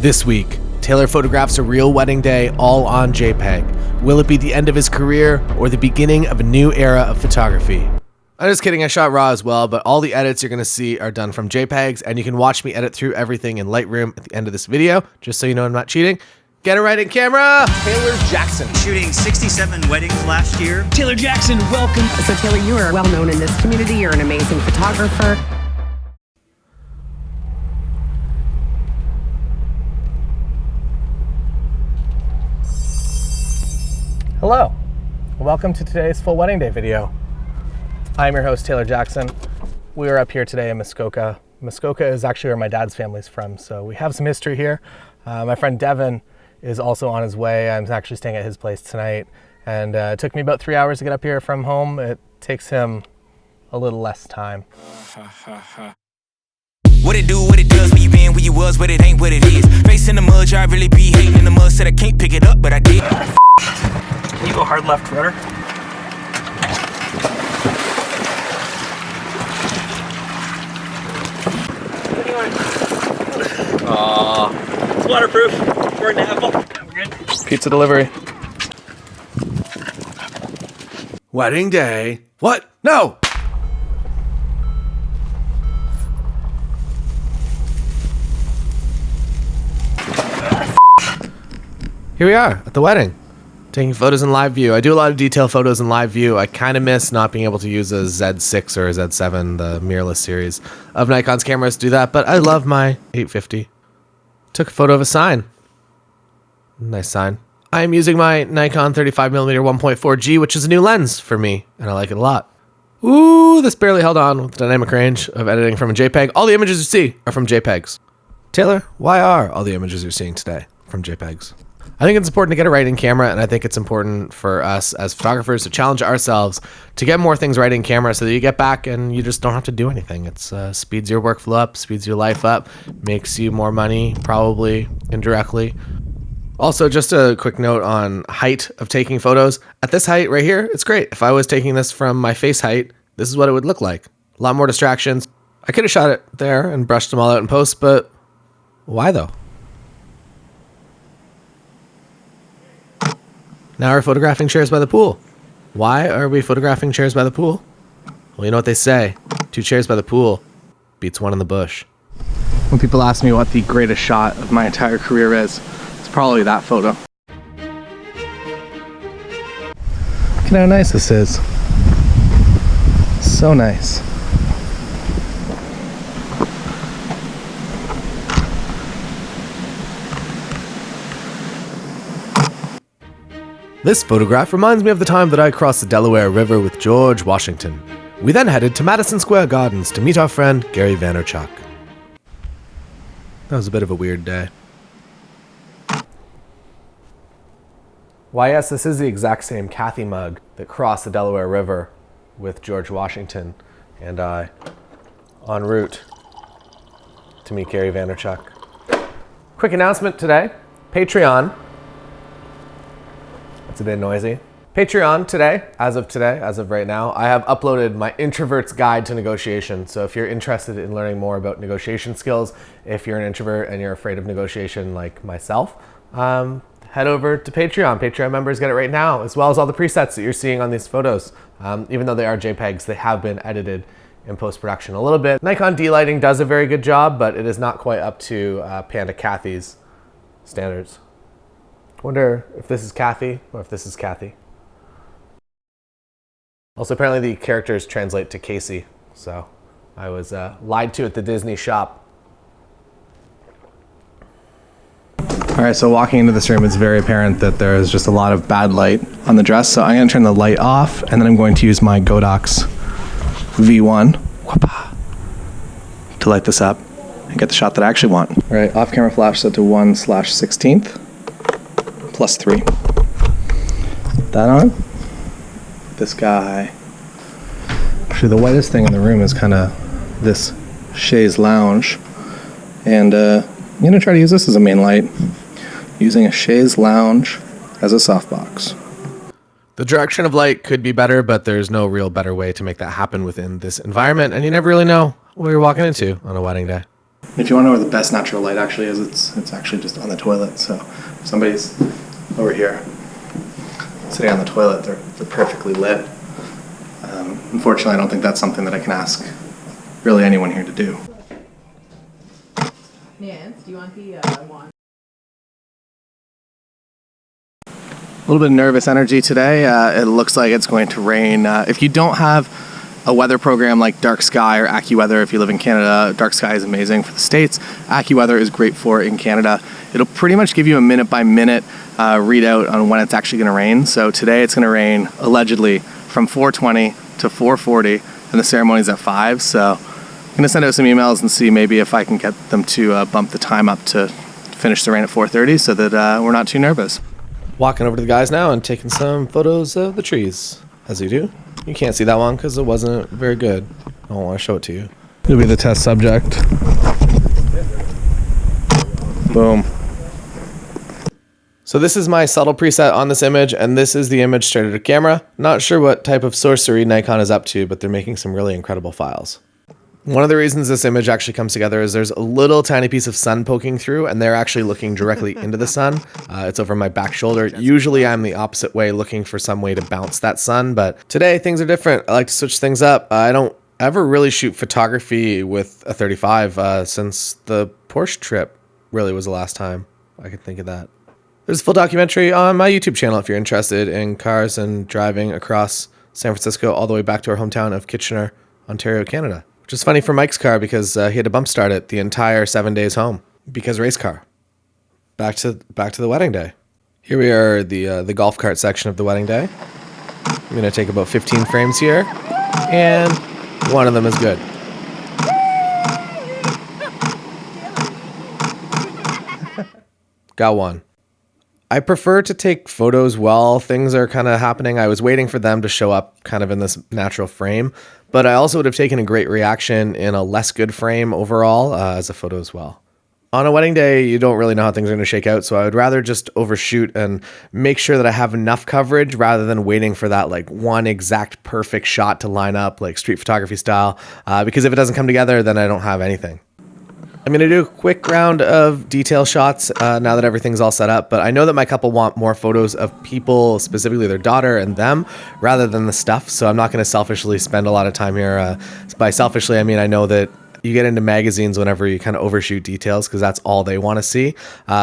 This week, Taylor photographs a real wedding day all on JPEG. Will it be the end of his career or the beginning of a new era of photography? I'm just kidding, I shot RAW as well, but all the edits you're going to see are done from JPEGs, and you can watch me edit through everything in Lightroom at the end of this video, just so you know I'm not cheating. Get it right in camera! Taylor Jackson. Shooting 67 weddings last year. Taylor Jackson, welcome. So Taylor, you are well known in this community. You're an amazing photographer. Hello, welcome to today's full wedding day video. I'm your host, Taylor Jackson. We are up here today in Muskoka. Muskoka is actually where my dad's family's from, so we have some history here. My friend Devin is also on his way. I'm actually staying at his place tonight, and it took me about 3 hours to get up here from home. It takes him a little less time. What it do, what it does, where you been, where you was, but it ain't what it is. Facing the mud, I really be hating in the mud, said I can't pick it up, but I did. Can you go hard left rudder? It's waterproof. We're in the apple. We're good. Pizza delivery. Wedding day. What? No! Here we are at the wedding, taking photos in live view. I do a lot of detail photos in live view. I kind of miss not being able to use a Z6 or a Z7, the mirrorless series of Nikon's cameras to do that, but I love my 850. Took a photo of a sign. Nice sign. I am using my Nikon 35mm 1.4G, which is a new lens for me, and I like it a lot. Ooh, this barely held on with the dynamic range of editing from a JPEG. All the images you see are from JPEGs. Taylor, why are all the images you're seeing today from JPEGs? I think it's important to get it right in camera, and I think it's important for us as photographers to challenge ourselves to get more things right in camera so that you get back and you just don't have to do anything. It's speeds your workflow up, speeds your life up, makes you more money, probably indirectly. Also, just a quick note on height of taking photos. At this height right here, it's great. If I was taking this from my face height, this is what it would look like. A lot more distractions. I could have shot it there and brushed them all out in post, but why though? Now we're photographing chairs by the pool. Why are we photographing chairs by the pool? Well, you know what they say. 2 chairs by the pool beats 1 in the bush. When people ask me what the greatest shot of my entire career is, it's probably that photo. Look at how nice this is. So nice. This photograph reminds me of the time that I crossed the Delaware River with George Washington. We then headed to Madison Square Gardens to meet our friend Gary Vaynerchuk. That was a bit of a weird day. Why yes, this is the exact same Kathy mug that crossed the Delaware River with George Washington and I en route to meet Gary Vaynerchuk. Quick announcement today, Patreon. It's a bit noisy. Patreon today, as of right now, I have uploaded my Introverts Guide to Negotiation. So if you're interested in learning more about negotiation skills, if you're an introvert and you're afraid of negotiation like myself, head over to Patreon. Patreon members get it right now, as well as all the presets that you're seeing on these photos. Even though they are JPEGs, they have been edited in post-production a little bit. Nikon D lighting does a very good job, but it is not quite up to Panda Kathy's standards. Wonder if this is Kathy or if this is Kathy. Also, apparently the characters translate to Casey, so I was lied to at the Disney shop. All right, so walking into this room, it's very apparent that there is just a lot of bad light on the dress, so I'm going to turn the light off, and then I'm going to use my Godox V1 to light this up and get the shot that I actually want. All right, off-camera flash set to 1/16th. +3. That on. This guy. Actually, the whitest thing in the room is kind of this chaise lounge. And I'm going to try to use this as a main light. Using a chaise lounge as a softbox. The direction of light could be better, but there's no real better way to make that happen within this environment, and you never really know what you're walking into on a wedding day. If you want to know where the best natural light actually is, it's actually just on the toilet. So if somebody's over here sitting on the toilet, they're perfectly lit. Unfortunately, I don't think that's something that I can ask really anyone here to do. Nance, do you want the wand? A little bit of nervous energy today. It looks like it's going to rain. If you don't have a weather program like Dark Sky or AccuWeather, if you live in Canada, Dark Sky is amazing for the States. AccuWeather is great for in Canada. It'll pretty much give you a minute-by-minute readout on when it's actually going to rain. So today it's going to rain, allegedly, from 4:20 to 4:40, and the ceremony's at 5. So I'm going to send out some emails and see maybe if I can get them to bump the time up to finish the rain at 4:30 so that we're not too nervous. Walking over to the guys now and taking some photos of the trees, as you do. You can't see that one because it wasn't very good. I don't want to show it to you. You'll be the test subject. Boom. So this is my subtle preset on this image, and this is the image straight at a camera. Not sure what type of sorcery Nikon is up to, but they're making some really incredible files. One of the reasons this image actually comes together is there's a little tiny piece of sun poking through, and they're actually looking directly into the sun. It's over my back shoulder. Usually I'm the opposite way, looking for some way to bounce that sun, but today things are different. I like to switch things up. I don't ever really shoot photography with a 35 since the Porsche trip really was the last time I could think of that. There's a full documentary on my YouTube channel if you're interested in cars and driving across San Francisco all the way back to our hometown of Kitchener, Ontario, Canada. Which is funny for Mike's car because he had to bump start it the entire 7 days home because race car. Back to the wedding day. Here we are, the golf cart section of the wedding day. I'm gonna take about 15 frames here, and one of them is good. Got one. I prefer to take photos while things are kind of happening. I was waiting for them to show up kind of in this natural frame, but I also would have taken a great reaction in a less good frame overall as a photo as well. On a wedding day, you don't really know how things are going to shake out, so I would rather just overshoot and make sure that I have enough coverage rather than waiting for that like one exact perfect shot to line up like street photography style, because if it doesn't come together, then I don't have anything. I'm going to do a quick round of detail shots now that everything's all set up, but I know that my couple want more photos of people, specifically their daughter and them, rather than the stuff, so I'm not going to selfishly spend a lot of time here. By selfishly, I mean I know that you get into magazines whenever you kind of overshoot details because that's all they want to see.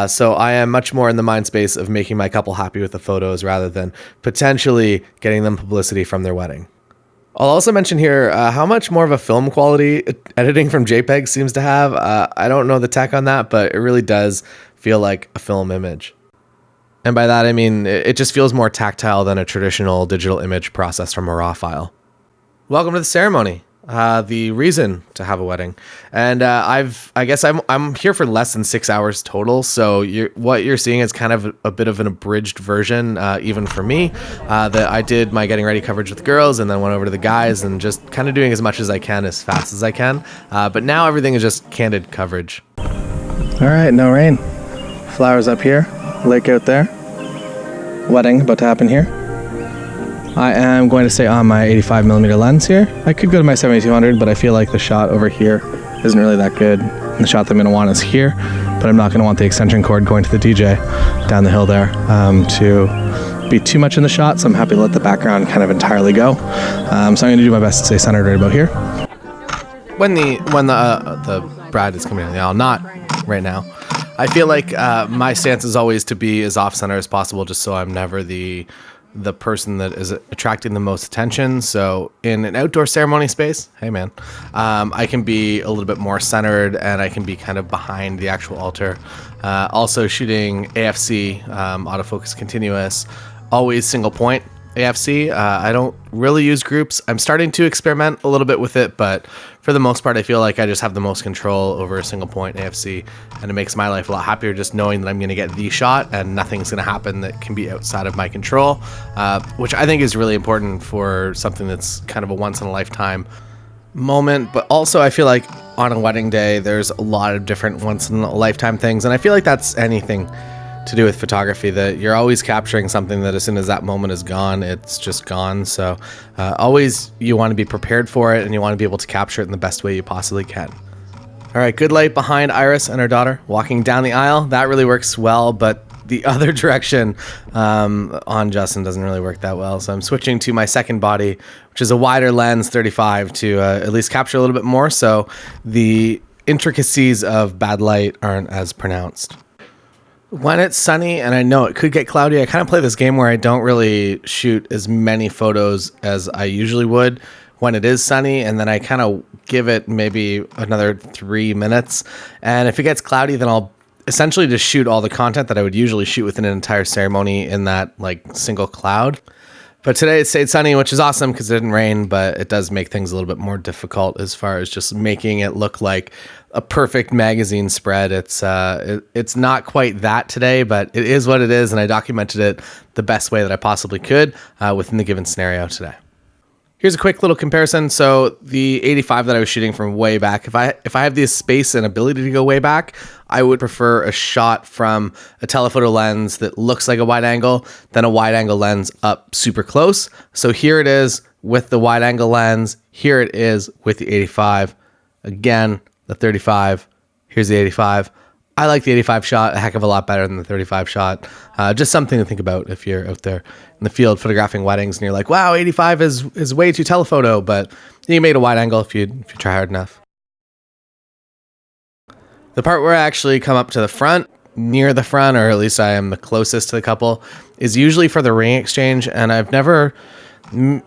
So I am much more in the mind space of making my couple happy with the photos rather than potentially getting them publicity from their wedding. I'll also mention here how much more of a film quality editing from JPEG seems to have. I don't know the tech on that, but it really does feel like a film image. And by that, I mean, it just feels more tactile than a traditional digital image processed from a RAW file. Welcome to the ceremony. The reason to have a wedding, and I guess I'm here for less than 6 hours total. So what you're seeing is kind of a bit of an abridged version, even for me. That I did my getting ready coverage with the girls, and then went over to the guys, and just kind of doing as much as I can, as fast as I can. But now everything is just candid coverage. All right, no rain. Flowers up here, lake out there. Wedding about to happen here. I am going to stay on my 85mm lens here. I could go to my 7200, but I feel like the shot over here isn't really that good. And the shot that I'm going to want is here, but I'm not going to want the extension cord going to the DJ down the hill there to be too much in the shot, so I'm happy to let the background kind of entirely go. So I'm going to do my best to stay centered right about here. When the bride is coming down the aisle, not right now. I feel like my stance is always to be as off-center as possible, just so I'm never the person that is attracting the most attention. So in an outdoor ceremony space, hey man, I can be a little bit more centered and I can be kind of behind the actual altar. Also shooting AFC, autofocus continuous, always single point AFC. I don't really use groups. I'm starting to experiment a little bit with it, but for the most part, I feel like I just have the most control over a single point AFC, and it makes my life a lot happier just knowing that I'm going to get the shot and nothing's going to happen that can be outside of my control, which I think is really important for something that's kind of a once-in-a-lifetime moment. But also I feel like on a wedding day, there's a lot of different once-in-a-lifetime things, and I feel like that's anything to do with photography, that you're always capturing something that as soon as that moment is gone, it's just gone. So always you want to be prepared for it, and you want to be able to capture it in the best way you possibly can. All All right, good light behind Iris and her daughter walking down the aisle. That really works well, but the other direction on Justin doesn't really work that well. So I'm switching to my second body, which is a wider lens 35 to at least capture a little bit more, so the intricacies of bad light aren't as pronounced. When it's sunny and I know it could get cloudy, I kind of play this game where I don't really shoot as many photos as I usually would when it is sunny, and then I kind of give it maybe another 3 minutes. And if it gets cloudy, then I'll essentially just shoot all the content that I would usually shoot within an entire ceremony in that like single cloud. But today it stayed sunny, which is awesome because it didn't rain, but it does make things a little bit more difficult as far as just making it look like a perfect magazine spread. It's not quite that today, but it is what it is, and I documented it the best way that I possibly could within the given scenario today. Here's a quick little comparison. So the 85 that I was shooting from way back, if I have the space and ability to go way back, I would prefer a shot from a telephoto lens that looks like a wide angle than a wide angle lens up super close. So here it is with the wide angle lens. Here it is with the 85. Again, the 35. Here's the 85. I like the 85 shot a heck of a lot better than the 35 shot. Just something to think about if you're out there in the field photographing weddings and you're like, wow, 85 is way too telephoto, but you made a wide angle if you try hard enough. The part where I actually come up to the front, near the front, or at least I am the closest to the couple, is usually for the ring exchange, and I've never...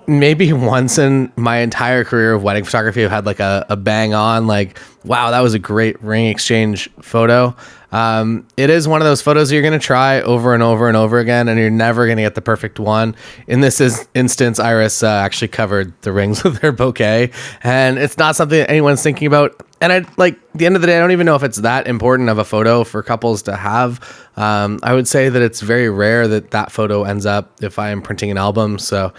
maybe once in my entire career of wedding photography I've had like a bang on, like, wow, that was a great ring exchange photo. It is one of those photos you're going to try over and over and over again, and you're never going to get the perfect one. In this instance, Iris actually covered the rings with her bouquet, and it's not something that anyone's thinking about. And at the end of the day, I don't even know if it's that important of a photo for couples to have. I would say that it's very rare that photo ends up if I am printing an album. So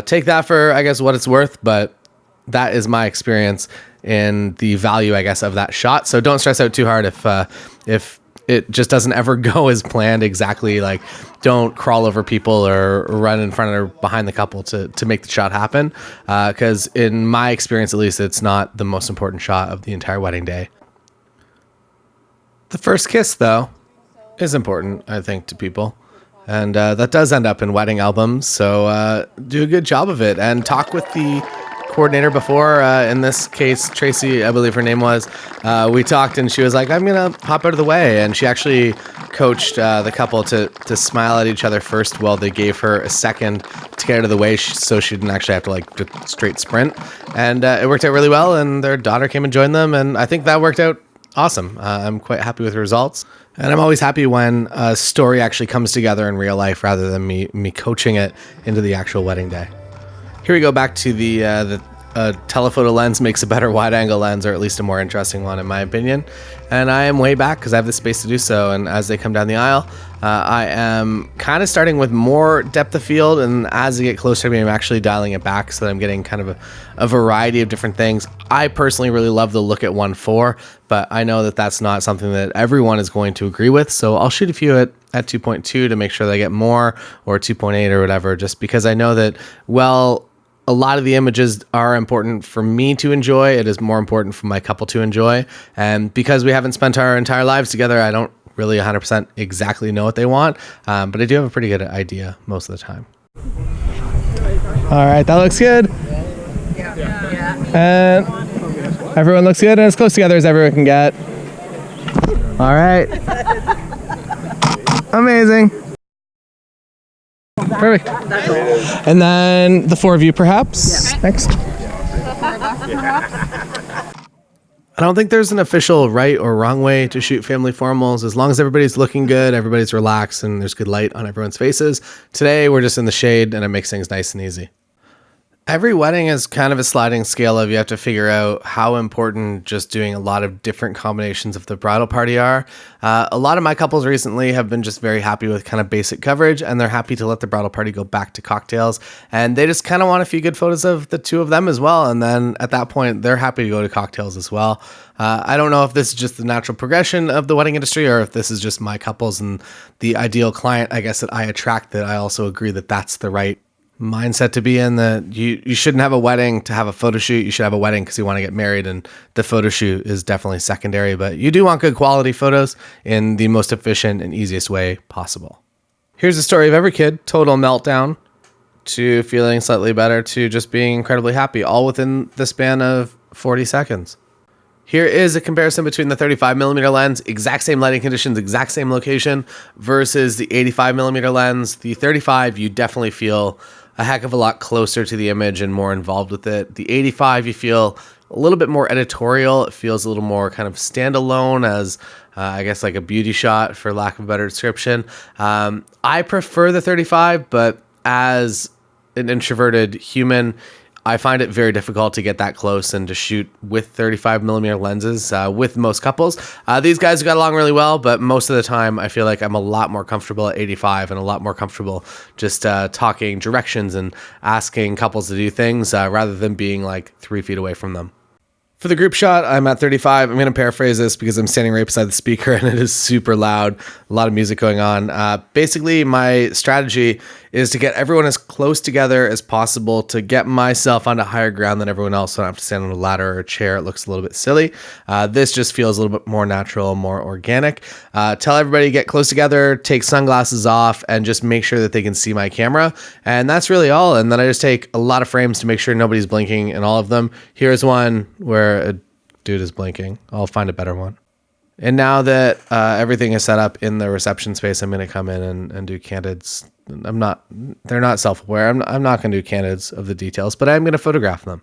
take that for, I guess, what it's worth. But that is my experience in the value, I guess, of that shot. So don't stress out too hard if it just doesn't ever go as planned exactly. Like, don't crawl over people or run in front or behind the couple to make the shot happen. Because in my experience, at least, it's not the most important shot of the entire wedding day. The first kiss, though, is important, I think, to people. And that does end up in wedding albums. So do a good job of it and talk with the coordinator before. In this case, Tracy, I believe her name was. We talked and she was like, I'm gonna hop out of the way, and she actually coached the couple to smile at each other first while they gave her a second to get out of the way, so she didn't actually have to just straight sprint. And it worked out really well, and their daughter came and joined them, and I think that worked out awesome. I'm quite happy with the results, and I'm always happy when a story actually comes together in real life rather than me coaching it into the actual wedding day. Here we go back to the telephoto lens makes a better wide angle lens, or at least a more interesting one in my opinion. And I am way back because I have the space to do so. And as they come down the aisle, I am kind of starting with more depth of field. And as they get closer to me, I'm actually dialing it back so that I'm getting kind of a variety of different things. I personally really love the look at 1.4, but I know that that's not something that everyone is going to agree with. So I'll shoot a few at 2.2 to make sure that I get more, or 2.8 or whatever, just because I know that, well, a lot of the images are important for me to enjoy. It is more important for my couple to enjoy. And because we haven't spent our entire lives together, I don't really 100% exactly know what they want. But I do have a pretty good idea most of the time. All right, that looks good. And everyone looks good and as close together as everyone can get. All right. Amazing. Perfect. And then the four of you, perhaps. Next. I don't think there's an official right or wrong way to shoot family formals, as long as everybody's looking good, everybody's relaxed, and there's good light on everyone's faces. Today, we're just in the shade, and it makes things nice and easy. Every wedding is kind of a sliding scale of you have to figure out how important just doing a lot of different combinations of the bridal party are. A lot of my couples recently have been just very happy with kind of basic coverage, and they're happy to let the bridal party go back to cocktails. And they just kind of want a few good photos of the two of them as well. And then at that point, they're happy to go to cocktails as well. I don't know if this is just the natural progression of the wedding industry, or if this is just my couples and the ideal client, I guess, that I attract, that I also agree that that's the right mindset to be in, that you shouldn't have a wedding to have a photo shoot. You should have a wedding because you want to get married, and the photo shoot is definitely secondary, but you do want good quality photos in the most efficient and easiest way possible. Here's the story of every kid: total meltdown to feeling slightly better to just being incredibly happy, all within the span of 40 seconds. Here is a comparison between the 35mm lens, exact same lighting conditions, exact same location, versus the 85mm lens. The 35, you definitely feel a heck of a lot closer to the image and more involved with it. The 85, you feel a little bit more editorial. It feels a little more kind of standalone as, I guess, like a beauty shot, for lack of a better description. I prefer the 35, but as an introverted human, I find it very difficult to get that close and to shoot with 35mm lenses with most couples. These guys got along really well, but most of the time I feel like I'm a lot more comfortable at 85 and a lot more comfortable just talking directions and asking couples to do things rather than being like 3 feet away from them. For the group shot, I'm at 35. I'm going to paraphrase this because I'm standing right beside the speaker and it is super loud. A lot of music going on. Basically, my strategy is to get everyone as close together as possible to get myself onto higher ground than everyone else, so I don't have to stand on a ladder or a chair. It looks a little bit silly. This just feels a little bit more natural, more organic. Tell everybody to get close together, take sunglasses off, and just make sure that they can see my camera. And that's really all. And then I just take a lot of frames to make sure nobody's blinking in all of them. Here's one where a dude is blinking. I'll find a better one. And now that everything is set up in the reception space, I'm going to come in and do candids. They're not self-aware. I'm not going to do candids of the details, but I'm going to photograph them.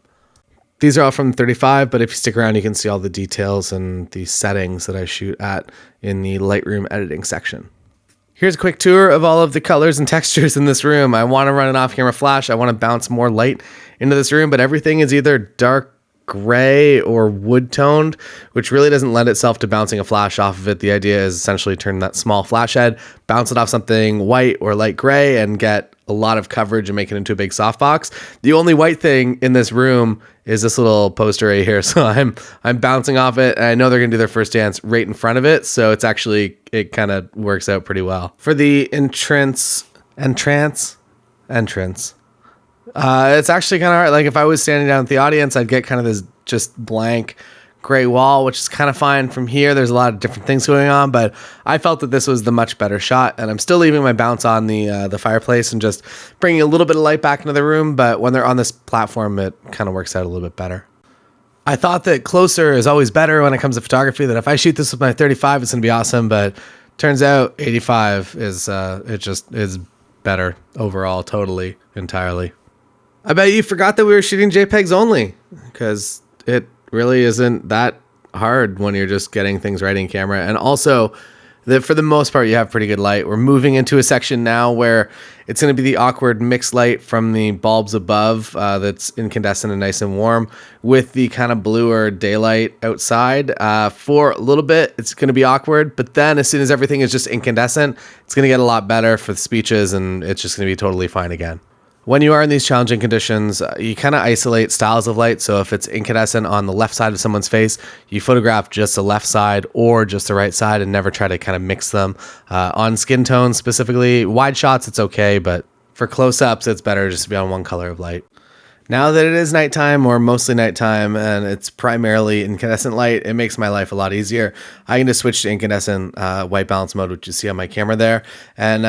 These are all from 35, but if you stick around, you can see all the details and the settings that I shoot at in the Lightroom editing section. Here's a quick tour of all of the colors and textures in this room. I want to run an off-camera flash. I want to bounce more light into this room, but everything is either dark gray or wood toned, which really doesn't lend itself to bouncing a flash off of it. The idea is essentially turn that small flash head, bounce it off something white or light gray, and get a lot of coverage and make it into a big softbox. The only white thing in this room is this little poster right here. So I'm bouncing off it, and I know they're gonna do their first dance right in front of it. So it's actually, it kind of works out pretty well. For the entrance, it's actually kind of hard. Like if I was standing down at the audience, I'd get kind of this just blank gray wall, which is kind of fine. From here, there's a lot of different things going on, but I felt that this was the much better shot, and I'm still leaving my bounce on the fireplace and just bringing a little bit of light back into the room, but when they're on this platform, it kind of works out a little bit better. I thought that closer is always better when it comes to photography, that if I shoot this with my 35, it's going to be awesome, but turns out 85 is, it just is better overall, totally, entirely. I bet you forgot that we were shooting JPEGs only, because it really isn't that hard when you're just getting things right in camera. And also, that for the most part, you have pretty good light. We're moving into a section now where it's going to be the awkward mixed light from the bulbs above that's incandescent and nice and warm with the kind of bluer daylight outside. For a little bit, it's going to be awkward, but then as soon as everything is just incandescent, it's going to get a lot better for the speeches, and it's just going to be totally fine again. When you are in these challenging conditions, you kind of isolate styles of light. So if it's incandescent on the left side of someone's face, you photograph just the left side or just the right side and never try to kind of mix them. On skin tones specifically, wide shots, it's okay, but for close-ups, it's better just to be on one color of light. Now that it is nighttime, or mostly nighttime, and it's primarily incandescent light, it makes my life a lot easier. I can just switch to incandescent white balance mode, which you see on my camera there. And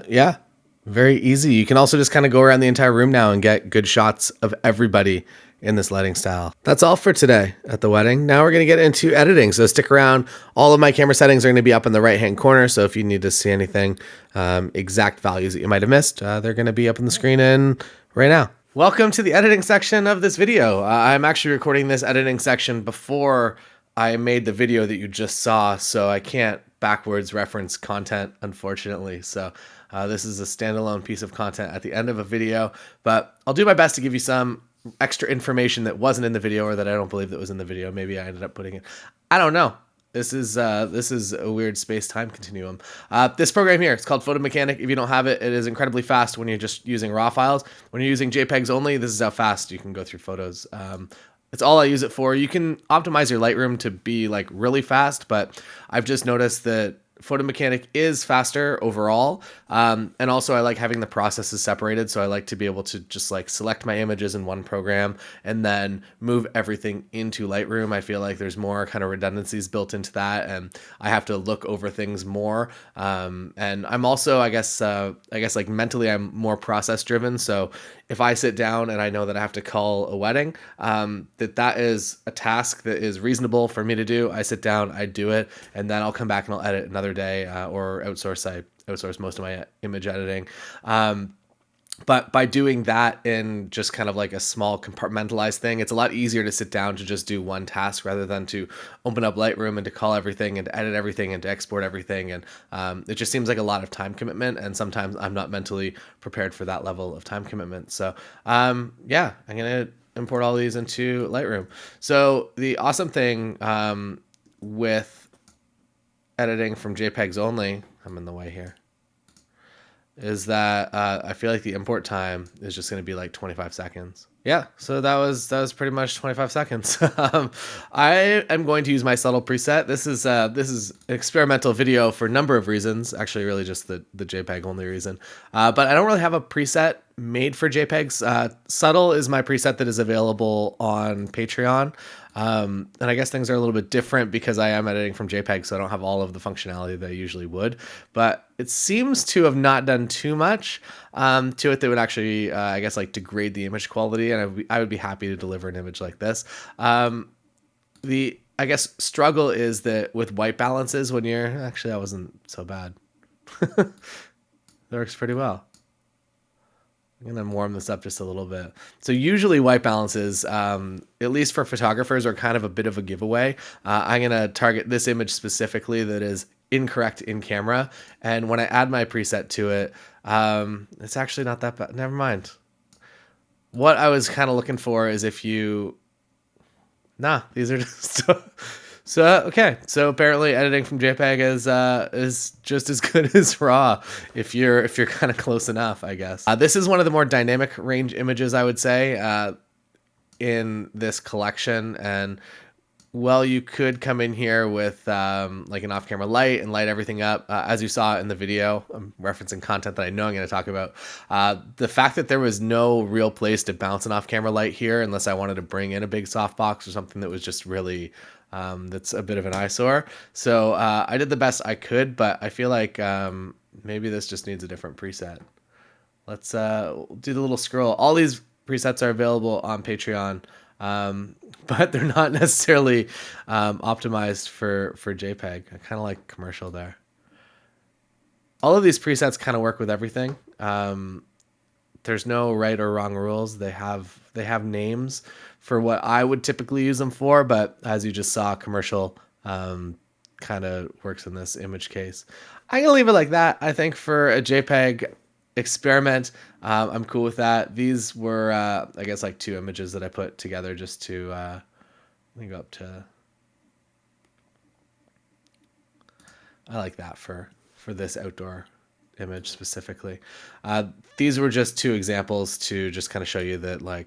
yeah. Very easy. You can also just kind of go around the entire room now and get good shots of everybody in this lighting style. That's all for today at the wedding. Now we're going to get into editing. So stick around. All of my camera settings are going to be up in the right-hand corner. So if you need to see anything, exact values that you might have missed, they're going to be up on the screen and right now. Welcome to the editing section of this video. I'm actually recording this editing section before I made the video that you just saw, so I can't backwards reference content, unfortunately. So this is a standalone piece of content at the end of a video, but I'll do my best to give you some extra information that wasn't in the video, or that I don't believe that was in the video. Maybe I ended up putting it. I don't know. This is a weird space-time continuum. This program here, it's called Photo Mechanic. If you don't have it, it is incredibly fast when you're just using raw files. When you're using JPEGs only, this is how fast you can go through photos. It's all I use it for. You can optimize your Lightroom to be like really fast, but I've just noticed that photo mechanic is faster overall. And also I like having the processes separated. So I like to be able to just like select my images in one program and then move everything into Lightroom. I feel like there's more kind of redundancies built into that, and I have to look over things more. And I'm also, I guess like mentally I'm more process driven. So if I sit down and I know that I have to call a wedding, that is a task that is reasonable for me to do. I sit down, I do it, and then I'll come back and I'll edit another day, or outsource. I outsource most of my image editing. But by doing that in just kind of like a small compartmentalized thing, it's a lot easier to sit down to just do one task rather than to open up Lightroom and to call everything and to edit everything and to export everything. And it just seems like a lot of time commitment. And sometimes I'm not mentally prepared for that level of time commitment. So yeah, I'm going to import all these into Lightroom. So the awesome thing with editing from JPEGs only, I'm in the way here, is that I feel like the import time is just going to be like 25 seconds. Yeah, so that was pretty much 25 seconds. I am going to use my subtle preset. This is an experimental video for a number of reasons. Actually, really just the JPEG only reason. But I don't really have a preset made for JPEGs. Subtle is my preset that is available on Patreon. And I guess things are a little bit different because I am editing from JPEG, so I don't have all of the functionality that I usually would. But it seems to have not done too much to it that would actually, I guess, like degrade the image quality. And I would be happy to deliver an image like this. The, I guess, struggle is that with white balances, when you're actually, that wasn't so bad. That works pretty well. I'm going to warm this up just a little bit. So usually white balances, at least for photographers, are kind of a bit of a giveaway. I'm going to target this image specifically that is incorrect in camera. And when I add my preset to it, it's actually not that bad. Never mind. What I was kind of looking for is if you... Nah, these are just... So okay, so apparently editing from JPEG is just as good as RAW if you're kind of close enough, I guess. This is one of the more dynamic range images, I would say, in this collection. And well, you could come in here with like an off-camera light and light everything up, as you saw in the video. I'm referencing content that I know I'm going to talk about. The fact that there was no real place to bounce an off-camera light here, unless I wanted to bring in a big softbox or something that was just really that's a bit of an eyesore. So I did the best I could, but I feel like maybe this just needs a different preset. Let's do the little scroll. All these presets are available on Patreon, but they're not necessarily optimized for JPEG. I kind of like commercial there. All of these presets kind of work with everything. There's no right or wrong rules. They have names for what I would typically use them for, but as you just saw, commercial kind of works in this image case. I'm gonna leave it like that. I think for a JPEG experiment, I'm cool with that. These were, I guess, like 2 images that I put together just to, let me go up to, I like that for this outdoor image specifically. These were just 2 examples to just kind of show you that, like,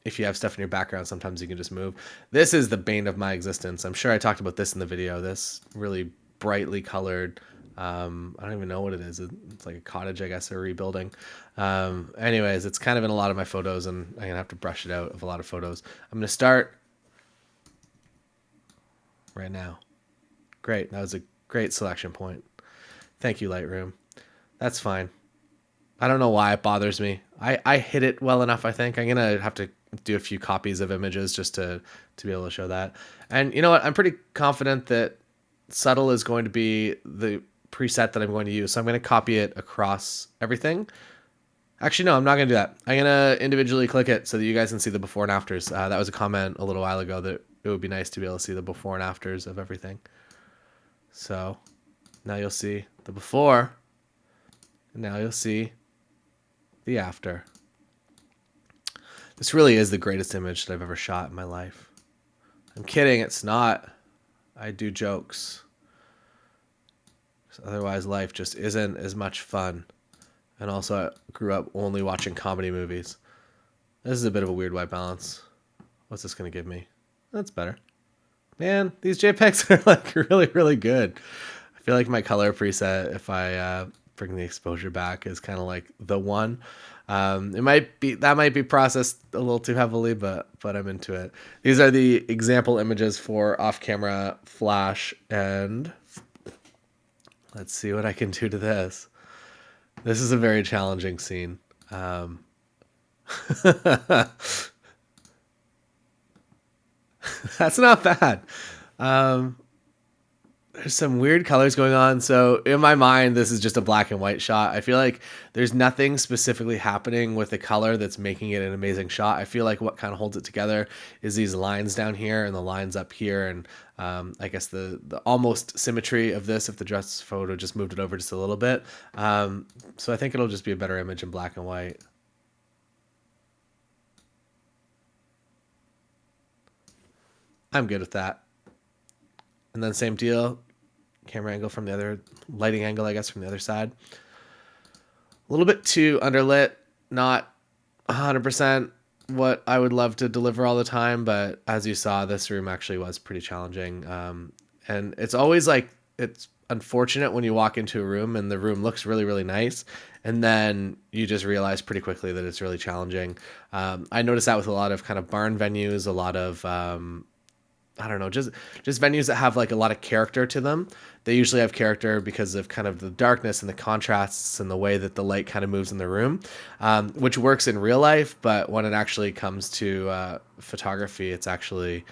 if you have stuff in your background, sometimes you can just move. This is the bane of my existence. I'm sure I talked about this in the video. This really brightly colored, I don't even know what it is. It's like a cottage, I guess, or rebuilding. Anyways, it's kind of in a lot of my photos, and I'm gonna have to brush it out of a lot of photos. I'm gonna start right now. Great, that was a great selection point. Thank you, Lightroom. That's fine. I don't know why it bothers me. I hit it well enough, I think. I'm gonna have to do a few copies of images just to be able to show that. And you know what? I'm pretty confident that subtle is going to be the preset that I'm going to use. So I'm going to copy it across everything. Actually, no, I'm not going to do that. I'm going to individually click it so that you guys can see the before and afters. That was a comment a little while ago that it would be nice to be able to see the before and afters of everything. So now you'll see the before, and now you'll see the after. This really is the greatest image that I've ever shot in my life. I'm kidding, it's not. I do jokes. Otherwise, life just isn't as much fun. And also, I grew up only watching comedy movies. This is a bit of a weird white balance. What's this going to give me? That's better. Man, these JPEGs are like really, really good. I feel like my color preset, if I bring the exposure back, is kind of like the one. It might be processed a little too heavily, but I'm into it. These are the example images for off-camera flash, and let's see what I can do to this. This is a very challenging scene. That's not bad. There's some weird colors going on. So in my mind, this is just a black and white shot. I feel like there's nothing specifically happening with the color that's making it an amazing shot. I feel like what kind of holds it together is these lines down here and the lines up here. And I guess the almost symmetry of this, if the dress photo just moved it over just a little bit. So I think it'll just be a better image in black and white. I'm good with that. And then same deal, camera angle from the other, lighting angle, I guess, from the other side. A little bit too underlit, not 100% what I would love to deliver all the time, but as you saw, this room actually was pretty challenging. And it's always like, it's unfortunate when you walk into a room and the room looks really, really nice, and then you just realize pretty quickly that it's really challenging. I noticed that with a lot of kind of barn venues, a lot of I don't know, just venues that have like a lot of character to them. They usually have character because of kind of the darkness and the contrasts and the way that the light kind of moves in the room, which works in real life. But when it actually comes to photography, it's actually,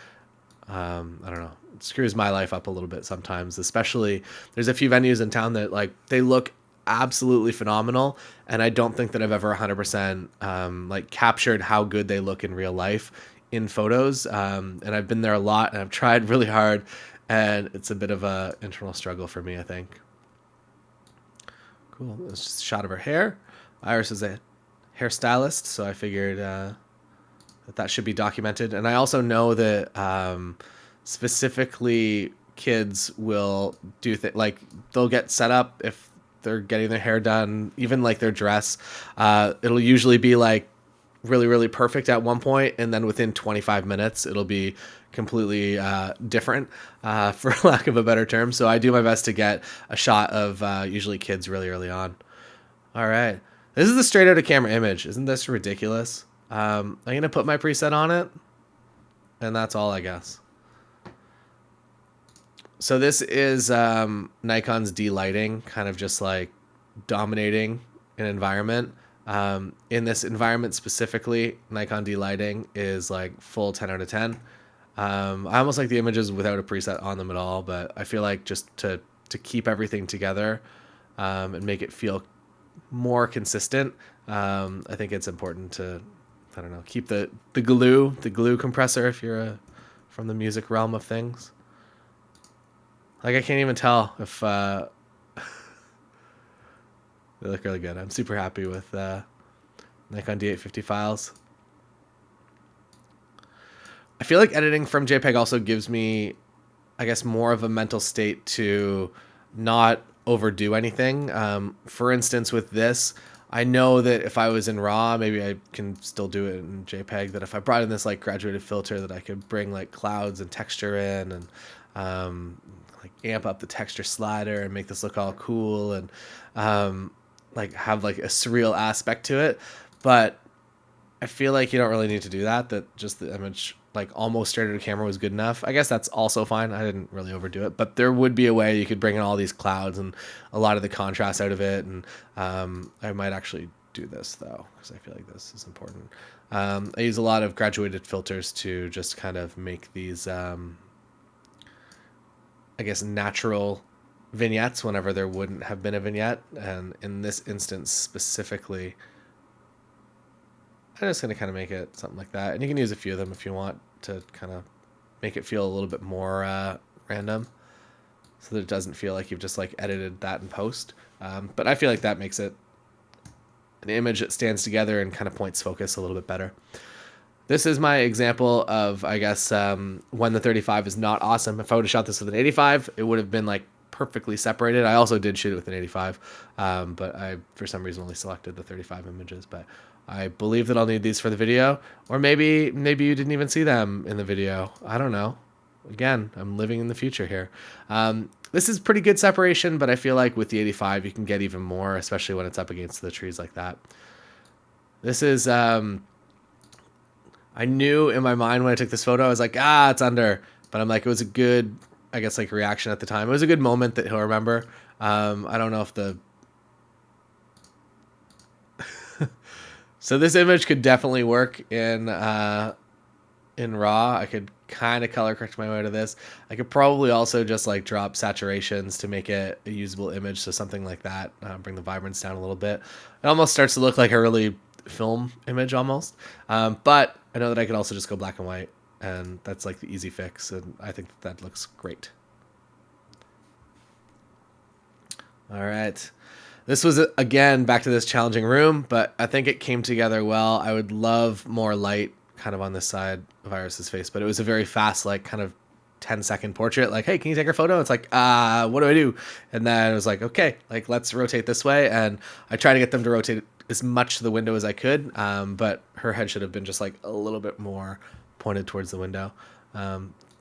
I don't know, it screws my life up a little bit sometimes. Especially there's a few venues in town that like they look absolutely phenomenal, and I don't think that I've ever 100% like captured how good they look in real life in photos, and I've been there a lot, and I've tried really hard, and it's a bit of a internal struggle for me, I think. Cool. It's just a shot of her hair. Iris is a hairstylist, so I figured that should be documented. And I also know that specifically kids will do like they'll get set up if they're getting their hair done, even like their dress. It'll usually be like really, really perfect at one point, and then within 25 minutes it'll be completely different, for lack of a better term. So I do my best to get a shot of usually kids really early on. All right, this is the straight out of camera image. Isn't this ridiculous? I'm gonna put my preset on it, and that's all, I guess. So this is Nikon's D lighting, kind of just like dominating an environment. In this environment specifically, Nikon D lighting is like full 10 out of 10. I almost like the images without a preset on them at all, but I feel like just to keep everything together and make it feel more consistent, I think it's important to, I don't know, keep the glue compressor if you're from the music realm of things. Like I can't even tell if they look really good. I'm super happy with Nikon D850 files. I feel like editing from JPEG also gives me, I guess, more of a mental state to not overdo anything. For instance, with this, I know that if I was in RAW, maybe I can still do it in JPEG, that if I brought in this like graduated filter, that I could bring like clouds and texture in and like amp up the texture slider and make this look all cool and like have like a surreal aspect to it. But I feel like you don't really need to do that, that just the image like almost straight out of camera was good enough. I guess that's also fine. I didn't really overdo it, but there would be a way you could bring in all these clouds and a lot of the contrast out of it. And I might actually do this though, because I feel like this is important. I use a lot of graduated filters to just kind of make these, I guess, natural vignettes whenever there wouldn't have been a vignette. And in this instance specifically, I'm just going to kind of make it something like that. And you can use a few of them if you want to kind of make it feel a little bit more random, so that it doesn't feel like you've just like edited that in post. But I feel like that makes it an image that stands together and kind of points focus a little bit better. This is my example of, I guess, when the 35 is not awesome. If I would have shot this with an 85, it would have been like perfectly separated. I also did shoot it with an 85, but I, for some reason, only selected the 35 images. But I believe that I'll need these for the video, or maybe you didn't even see them in the video. I don't know. Again, I'm living in the future here. this is pretty good separation, but I feel like with the 85 you can get even more, especially when it's up against the trees like that. This is I knew in my mind when I took this photo, I was like, it's under, but I'm like, it was a good, I guess, like reaction at the time. It was a good moment that he'll remember. I don't know if the so this image could definitely work in RAW. I could kind of color correct my way to this. I could probably also just like drop saturations to make it a usable image. So something like that, bring the vibrance down a little bit. It almost starts to look like a really film image almost. But I know that I could also just go black and white, and that's like the easy fix. And I think that looks great. All right. This was, again, back to this challenging room, but I think it came together well. I would love more light kind of on this side of Iris's face, but it was a very fast, like kind of 10-second portrait. Like, hey, can you take our photo? It's like, what do I do? And then it was like, okay, like let's rotate this way. And I tried to get them to rotate as much to the window as I could, but her head should have been just like a little bit more pointed towards the window.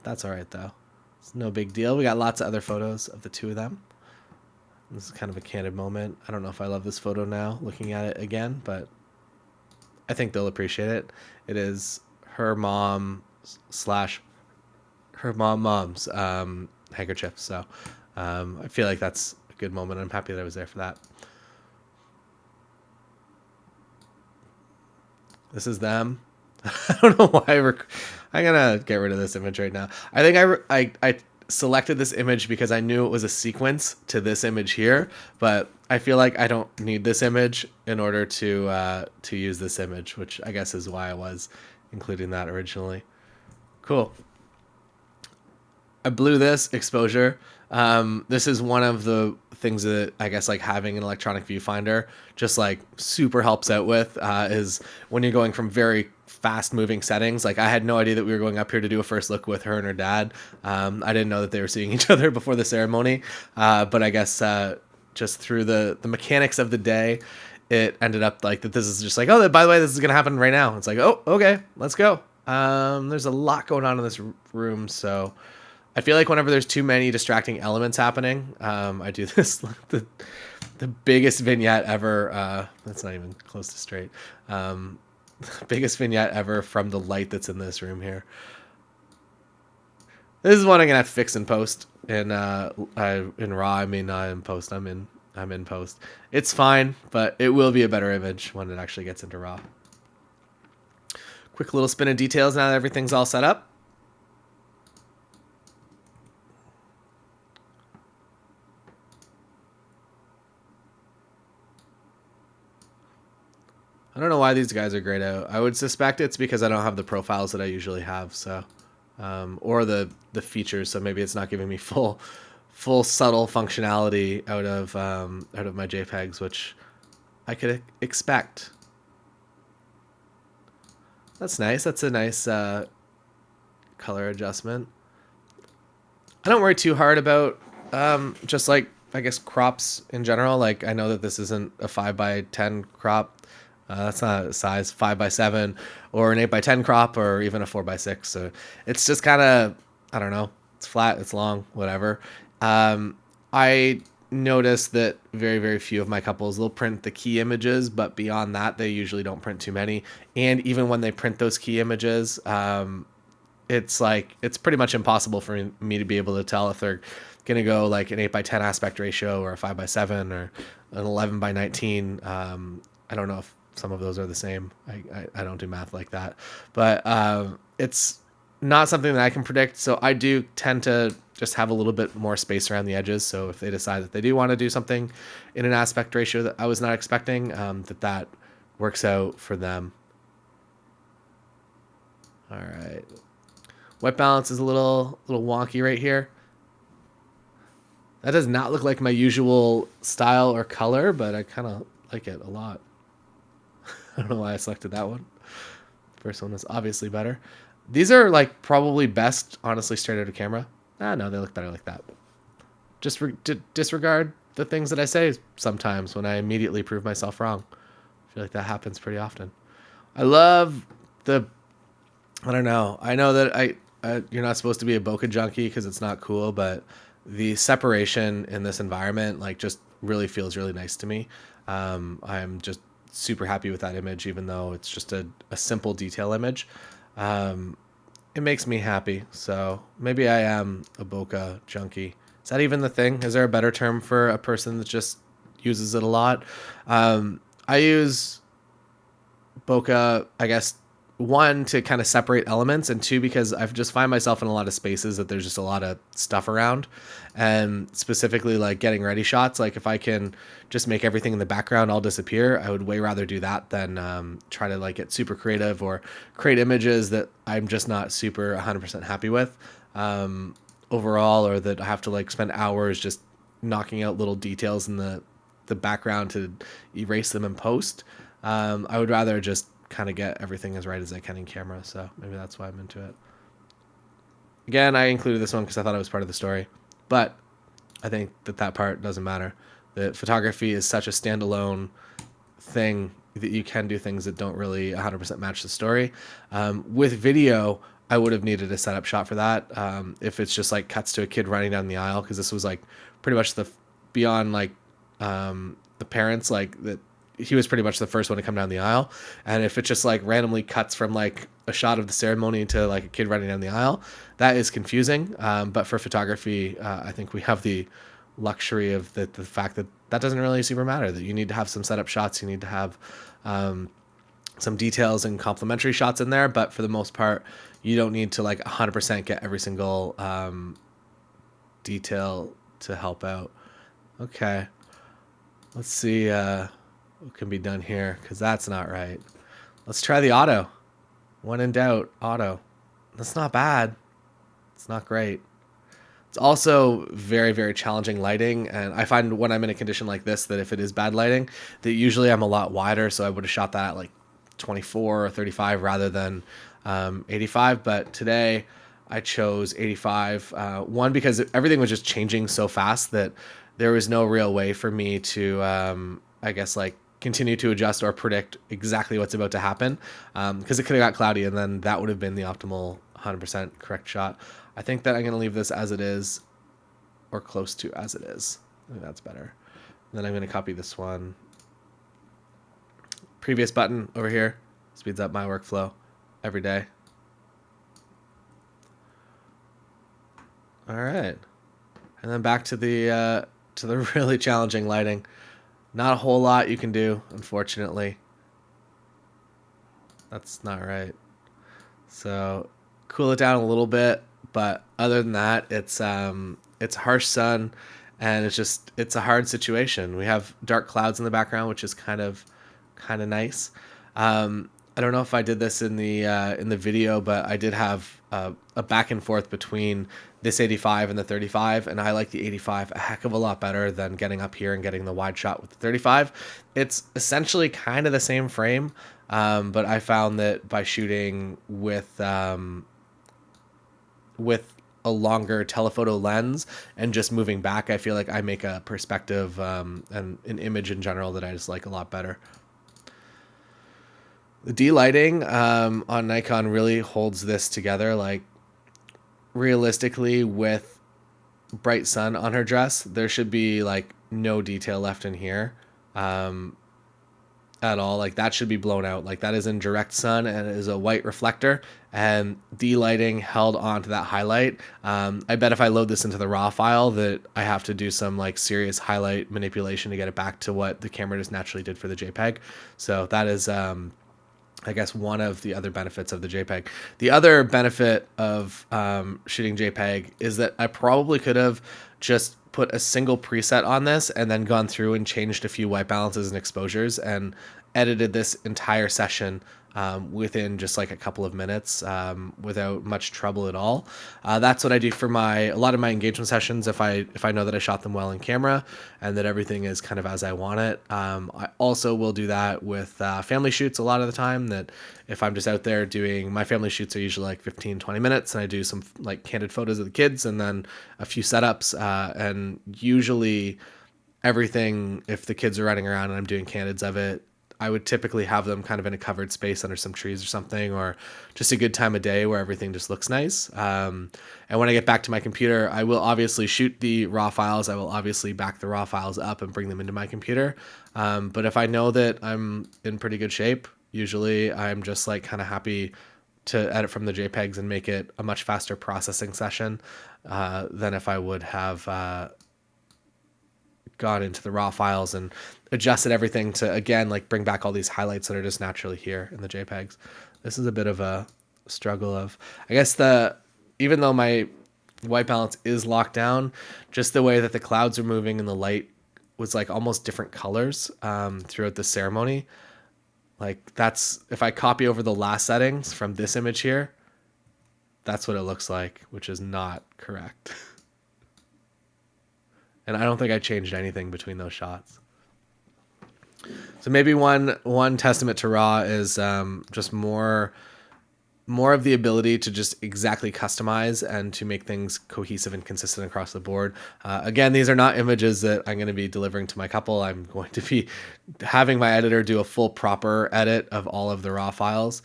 That's all right, though. It's no big deal. We got lots of other photos of the two of them. This is kind of a candid moment. I don't know if I love this photo now, looking at it again, but I think they'll appreciate it. It is her mom / her mom's handkerchief. So I feel like that's a good moment. I'm happy that I was there for that. This is them. I don't know why I'm gonna get rid of this image right now. I think I selected this image because I knew it was a sequence to this image here, but I feel like I don't need this image in order to use this image, which I guess is why I was including that originally. Cool. I blew this exposure. This is one of the things that I guess like having an electronic viewfinder just like super helps out with is when you're going from very fast moving settings. Like I had no idea that we were going up here to do a first look with her and her dad. I didn't know that they were seeing each other before the ceremony. But I guess just through the mechanics of the day, it ended up like that this is just like, oh, by the way, this is going to happen right now. It's like, oh, okay, let's go. There's a lot going on in this room. So I feel like whenever there's too many distracting elements happening, I do this, the biggest vignette ever. That's not even close to straight. Biggest vignette ever from the light that's in this room here. This is one I'm gonna have to fix in post. In RAW, I mean not in post. I'm in post. It's fine, but it will be a better image when it actually gets into RAW. Quick little spin of details now that everything's all set up. I don't know why these guys are grayed out. I would suspect it's because I don't have the profiles that I usually have, so or the features. So maybe it's not giving me full subtle functionality out of my JPEGs, which I could expect. That's nice. That's a nice color adjustment. I don't worry too hard about just like I guess crops in general. Like I know that this isn't a 5x10 crop. That's not a size 5x7 or an 8x10 crop or even a 4x6. So it's just kind of, I don't know, it's flat, it's long, whatever. I noticed that very, very few of my couples, they'll print the key images, but beyond that, they usually don't print too many. And even when they print those key images, it's like, it's pretty much impossible for me to be able to tell if they're going to go like an 8x10 aspect ratio or a 5x7 or an 11x19. I don't know if some of those are the same. I don't do math like that, but it's not something that I can predict. So I do tend to just have a little bit more space around the edges. So if they decide that they do want to do something in an aspect ratio that I was not expecting, that works out for them. All right. White balance is a little wonky right here. That does not look like my usual style or color, but I kind of like it a lot. I don't know why I selected that one. First one was obviously better. These are like probably best, honestly, straight out of camera. No, they look better like that. Just disregard the things that I say sometimes when I immediately prove myself wrong. I feel like that happens pretty often. I love I don't know. I know that you're not supposed to be a bokeh junkie because it's not cool, but the separation in this environment, like, just really feels really nice to me. I'm just super happy with that image, even though it's just a simple detail image. It makes me happy. So maybe I am a bokeh junkie. Is that even the thing? Is there a better term for a person that just uses it a lot? I use bokeh, I guess, one, to kind of separate elements, and two, because I just find myself in a lot of spaces that there's just a lot of stuff around, and specifically like getting ready shots. Like if I can just make everything in the background all disappear, I would way rather do that than try to like get super creative or create images that I'm just not super 100% happy with overall, or that I have to like spend hours just knocking out little details in the background to erase them in post. I would rather just kind of get everything as right as I can in camera, so maybe that's why I'm into it. Again, I included this one because I thought it was part of the story, but I think that part doesn't matter. That photography is such a standalone thing that you can do things that don't really 100% match the story. With video, I would have needed a setup shot for that. If it's just like cuts to a kid running down the aisle, because this was like pretty much beyond like the parents, like that. He was pretty much the first one to come down the aisle. And if it just like randomly cuts from like a shot of the ceremony to like a kid running down the aisle, that is confusing. But for photography, I think we have the luxury of the fact that doesn't really super matter, that you need to have some setup shots. You need to have some details and complementary shots in there. But for the most part, you don't need to like 100% get every single detail to help out. Okay. Let's see what can be done here, because that's not right. Let's try the auto. When in doubt, auto. That's not bad. It's not great. It's also very, very challenging lighting, and I find when I'm in a condition like this that if it is bad lighting, that usually I'm a lot wider, so I would have shot that at like 24 or 35 rather than 85, but today I chose 85. One, because everything was just changing so fast that there was no real way for me to, I guess, like, continue to adjust or predict exactly what's about to happen, because it could have got cloudy, and then that would have been the optimal 100% correct shot. I think that I'm going to leave this as it is, or close to as it is. I think that's better. And then I'm going to copy this one. Previous button over here speeds up my workflow every day. All right, and then back to the really challenging lighting. Not a whole lot you can do, unfortunately. That's not right. So cool it down a little bit, but other than that, it's harsh sun, and it's a hard situation. We have dark clouds in the background, which is kind of nice. I don't know if I did this in the video, but I did have a back and forth between this 85 and the 35, and I like the 85 a heck of a lot better than getting up here and getting the wide shot with the 35. It's essentially kind of the same frame, but I found that by shooting with a longer telephoto lens and just moving back, I feel like I make a perspective and an image in general that I just like a lot better. The D-lighting on Nikon really holds this together. Like, realistically, with bright sun on her dress, there should be like no detail left in here at all. Like, that should be blown out. Like, that is in direct sun and it is a white reflector, and D-lighting held on to that highlight. I bet if I load this into the raw file that I have to do some like serious highlight manipulation to get it back to what the camera just naturally did for the JPEG. So that is I guess one of the other benefits of the JPEG. The other benefit of shooting JPEG is that I probably could have just put a single preset on this and then gone through and changed a few white balances and exposures and edited this entire session within just like a couple of minutes without much trouble at all. That's what I do for a lot of my engagement sessions. If I know that I shot them well in camera and that everything is kind of as I want it. I also will do that with family shoots a lot of the time. That if I'm just out there doing, my family shoots are usually like 15-20 minutes, and I do some like candid photos of the kids and then a few setups, and usually everything, if the kids are running around and I'm doing candids of it, I would typically have them kind of in a covered space under some trees or something, or just a good time of day where everything just looks nice. And when I get back to my computer, I will obviously shoot the raw files. I will obviously back the raw files up and bring them into my computer. But if I know that I'm in pretty good shape, usually I'm just like kind of happy to edit from the JPEGs and make it a much faster processing session than if I would have gone into the raw files and adjusted everything to, again, like bring back all these highlights that are just naturally here in the JPEGs. This is a bit of a struggle of, I guess, even though my white balance is locked down, just the way that the clouds are moving and the light was like almost different colors throughout the ceremony. Like that's, if I copy over the last settings from this image here, that's what it looks like, which is not correct. And I don't think I changed anything between those shots. So maybe one testament to RAW is just more of the ability to just exactly customize and to make things cohesive and consistent across the board. Again, these are not images that I'm going to be delivering to my couple. I'm going to be having my editor do a full proper edit of all of the RAW files.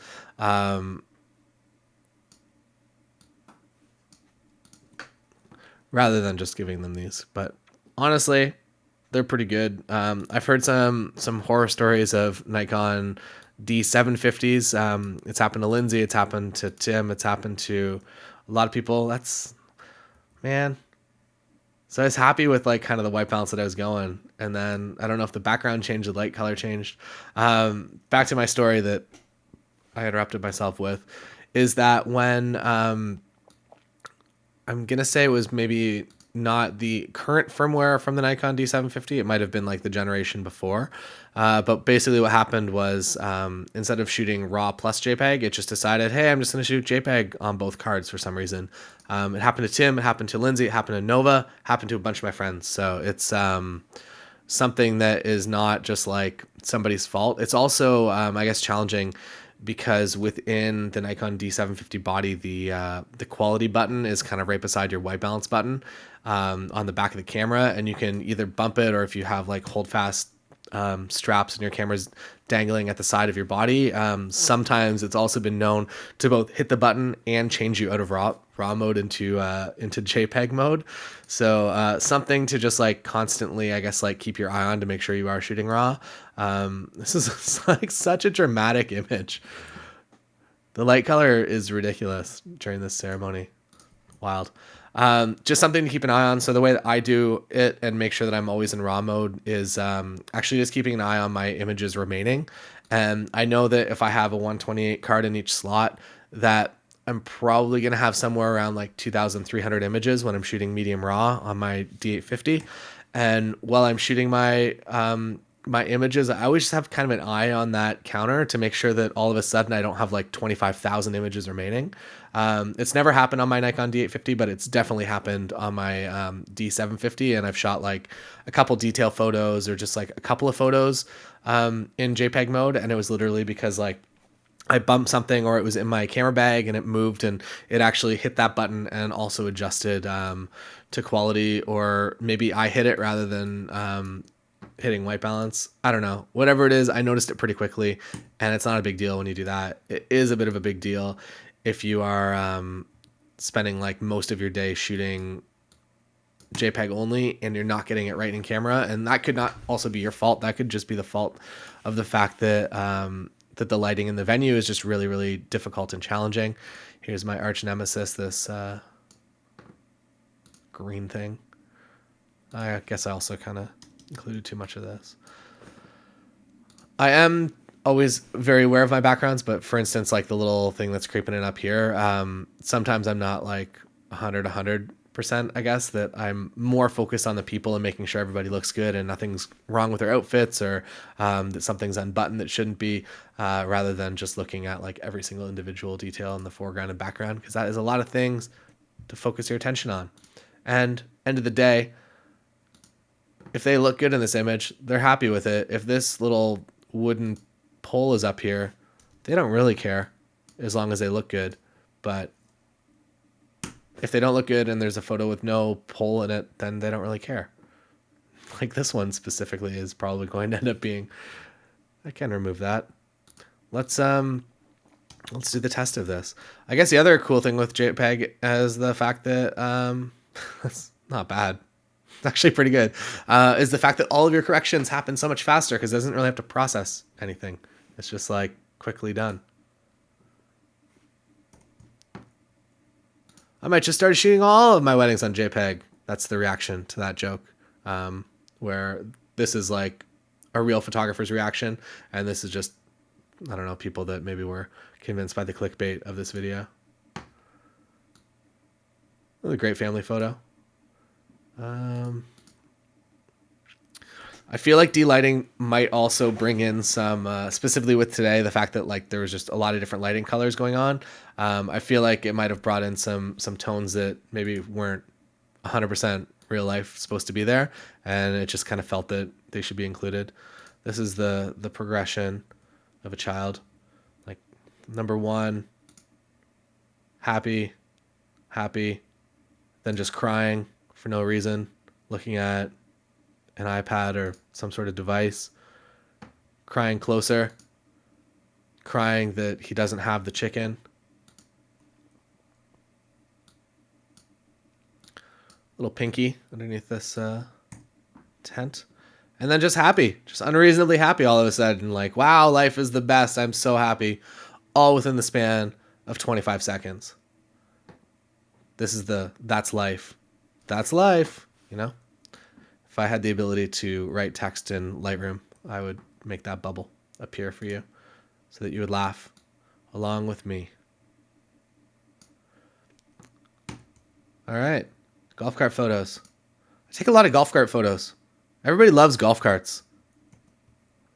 Rather than just giving them these. But honestly, they're pretty good. I've heard some horror stories of Nikon D750s. It's happened to Lindsay. It's happened to Tim. It's happened to a lot of people. Man. So I was happy with like kind of the white balance that I was going. And then I don't know if the background changed, the light color changed. Back to my story that I interrupted myself with is that when I'm going to say it was maybe not the current firmware from the Nikon D750. It might have been like the generation before. But basically what happened was instead of shooting RAW plus JPEG, it just decided, hey, I'm just going to shoot JPEG on both cards for some reason. It happened to Tim. It happened to Lindsay. It happened to Nova. It happened to a bunch of my friends. So it's something that is not just like somebody's fault. It's also, I guess, challenging because within the Nikon D750 body, the quality button is kind of right beside your white balance button on the back of the camera, and you can either bump it, or if you have like hold fast straps and your camera's dangling at the side of your body, sometimes it's also been known to both hit the button and change you out of raw mode into JPEG mode. So something to just like constantly, I guess, like keep your eye on to make sure you are shooting raw. This is like such a dramatic image. The light color is ridiculous during this ceremony. Wild. Just something to keep an eye on. So the way that I do it and make sure that I'm always in raw mode is actually just keeping an eye on my images remaining. And I know that if I have a 128 card in each slot, that I'm probably going to have somewhere around like 2,300 images when I'm shooting medium raw on my D850. And while I'm shooting my images, I always just have kind of an eye on that counter to make sure that all of a sudden I don't have like 25,000 images remaining. It's never happened on my Nikon D850, but it's definitely happened on my D750. And I've shot like a couple detail photos or just like a couple of photos in JPEG mode. And it was literally because like I bumped something or it was in my camera bag and it moved and it actually hit that button and also adjusted to quality, or maybe I hit it rather than hitting white balance. I don't know. Whatever it is, I noticed it pretty quickly, and it's not a big deal when you do that. It is a bit of a big deal if you are spending like most of your day shooting JPEG only and you're not getting it right in camera. And that could not also be your fault. That could just be the fault of the fact that that the lighting in the venue is just really, really difficult and challenging. Here's my arch nemesis, this green thing. I guess I also kind of included too much of this. I am always very aware of my backgrounds, but for instance, like the little thing that's creeping in up here, sometimes I'm not like 100%, I guess, that I'm more focused on the people and making sure everybody looks good and nothing's wrong with their outfits, or that something's unbuttoned that shouldn't be, rather than just looking at like every single individual detail in the foreground and background, because that is a lot of things to focus your attention on. And end of the day, if they look good in this image, they're happy with it. If this little wooden pole is up here, they don't really care as long as they look good. But if they don't look good and there's a photo with no pole in it, then they don't really care. Like this one specifically is probably going to end up being I can remove that. Let's do the test of this. I guess the other cool thing with JPEG is the fact that that's not bad. It's actually pretty good. Is the fact that all of your corrections happen so much faster because it doesn't really have to process anything. It's just like quickly done. I might just start shooting all of my weddings on JPEG. That's the reaction to that joke, where this is like a real photographer's reaction, and this is just, I don't know, people that maybe were convinced by the clickbait of this video. Another great family photo. I feel like delighting might also bring in some, specifically with today, the fact that like there was just a lot of different lighting colors going on. I feel like it might have brought in some tones that maybe weren't 100% real life supposed to be there, and it just kind of felt that they should be included. This is the progression of a child, like number 1, happy, then just crying for no reason, looking at an iPad or some sort of device, crying closer, crying that he doesn't have the chicken. Little pinky underneath this tent. And then just happy, just unreasonably happy all of a sudden. Like, wow, life is the best. I'm so happy. All within the span of 25 seconds. This is that's life. That's life, you know? If I had the ability to write text in Lightroom, I would make that bubble appear for you so that you would laugh along with me. All right. Golf cart photos. I take a lot of golf cart photos. Everybody loves golf carts.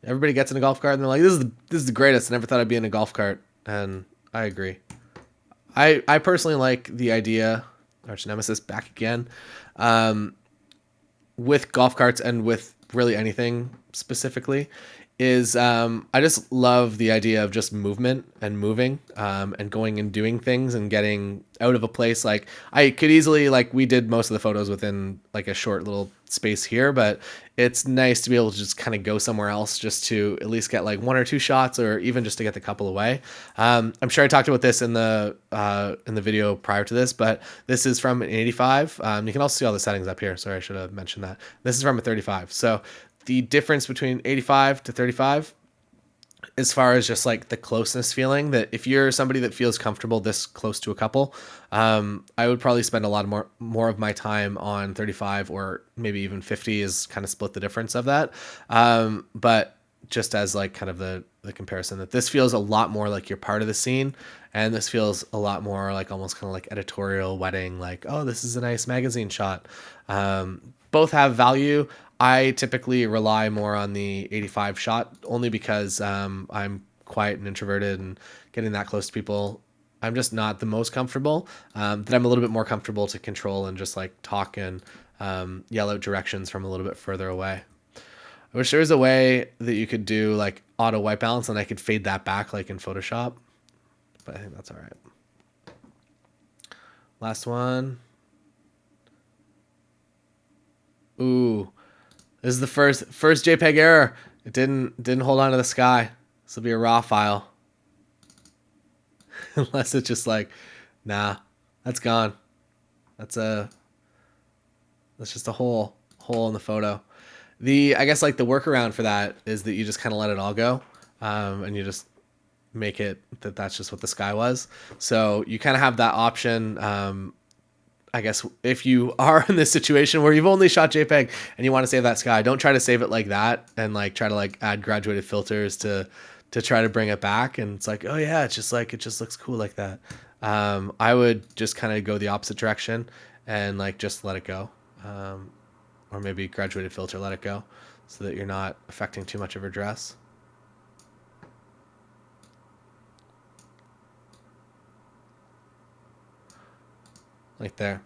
Everybody gets in a golf cart and they're like, this is the greatest. I never thought I'd be in a golf cart. And I agree. I personally like the idea, arch nemesis back again, with golf carts and with really anything specifically, is I just love the idea of just movement and moving, and going and doing things and getting out of a place. Like I could easily, like we did most of the photos within like a short little space here, but it's nice to be able to just kind of go somewhere else just to at least get like 1 or 2 shots, or even just to get the couple away. I'm sure I talked about this in the video prior to this, but this is from an 85. You can also see all the settings up here. Sorry, I should have mentioned that. This is from a 35. So the difference between 85 to 35, as far as just like the closeness feeling, that if you're somebody that feels comfortable this close to a couple, I would probably spend a lot more of my time on 35, or maybe even 50 is kind of split the difference of that. But just as like kind of the comparison, that this feels a lot more like you're part of the scene, and this feels a lot more like almost kind of like editorial wedding, like, oh, this is a nice magazine shot. Both have value. I typically rely more on the 85 shot, only because I'm quiet and introverted, and getting that close to people, I'm just not the most comfortable. That I'm a little bit more comfortable to control and just like talk and yell out directions from a little bit further away. I wish there was a way that you could do like auto white balance and I could fade that back like in Photoshop, but I think that's all right. Last one. Ooh. This is the first JPEG error. It didn't hold on to the sky. This will be a raw file. Unless it's just like, nah, that's gone. That's just a hole in the photo. I guess like the workaround for that is that you just kind of let it all go, and you just make it that's just what the sky was. So you kind of have that option. I guess if you are in this situation where you've only shot JPEG and you want to save that sky, don't try to save it like that and like try to like add graduated filters to try to bring it back. And it's like, oh yeah, it's just like, it just looks cool like that. I would just kind of go the opposite direction and like just let it go. Or maybe graduated filter, let it go so that you're not affecting too much of her dress. Like there.